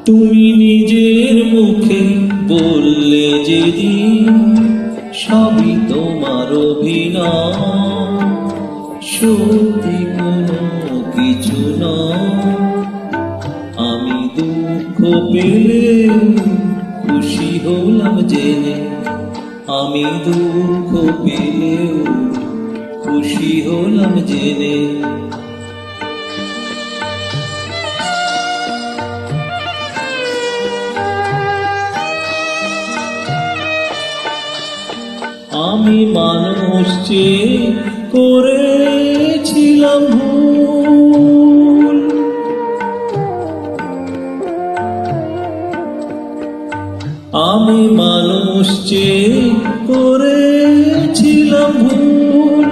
তুমি নিজের মুখে বললে যেদিন সবই তোমার অভিনয়, সত্যি কোনো কিছু নয়। আমি দুঃখ পেলে খুশি হলাম জেনে, আমি দুঃখ পেলেও খুশি হলাম জেনে। আমি মানুষ চেয়ে করেছিলাম ভুল, আমি মানুষ চেয়ে করেছিলাম ভুল।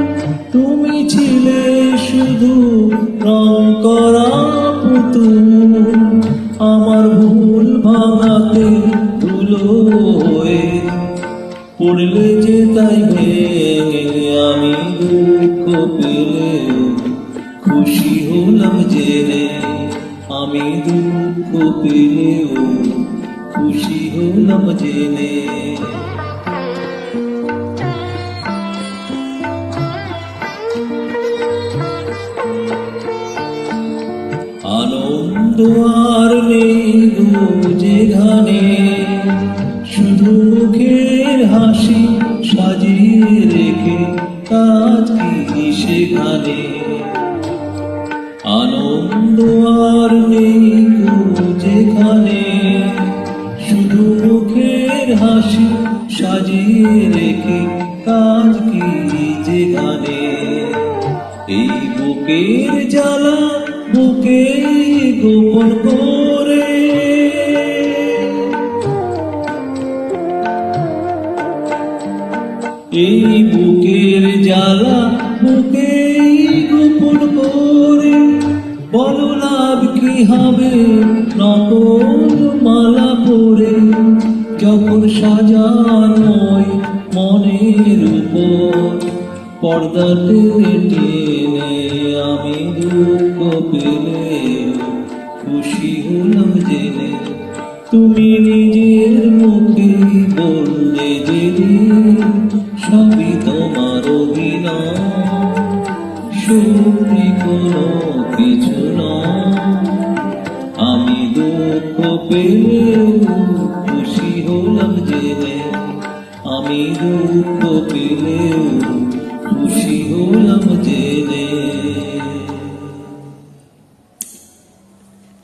তুমি ছিলে শুধু রং করা পুতুল, আমার ভুল ভাঙাতে ধুলো হয়ে পড়লে যে তাই ভেঙে। আমি দুঃখ পেলেও খুশি হলাম জেনে, আমি দুঃখ পেলেও খুশি হলাম জেনে। আনন্দ আর নেই যে গানে, শুধু মুখের হাসি সাজিয়ে রেখে কাজ কি সেখানে। আনন্দ আর নেই যেখানে, শুধু মুখের হাসি সাজিয়ে রেখে কাজ কি যেখানে। এই বুকের জ্বালা বুকে গোপন করে, এই বুকের জ্বালা বুকে গোপন করে। বলো লাভ কি হবে নকল মালা পরে, যখন সাজানোই মনের উপর পর্দা টেনে টেনে। আমি দুঃখ পেলে খুশি হলাম জেনে, তুমি নিজের মুখে বললে যেদিন সবই তোমার অভিনয়, সত্যি কোনো কিছু নয়। আমি দুঃখ পেলেও খুশি হলাম জেনে, আমি দুঃখ পেলেও খুশি হলাম জেনে।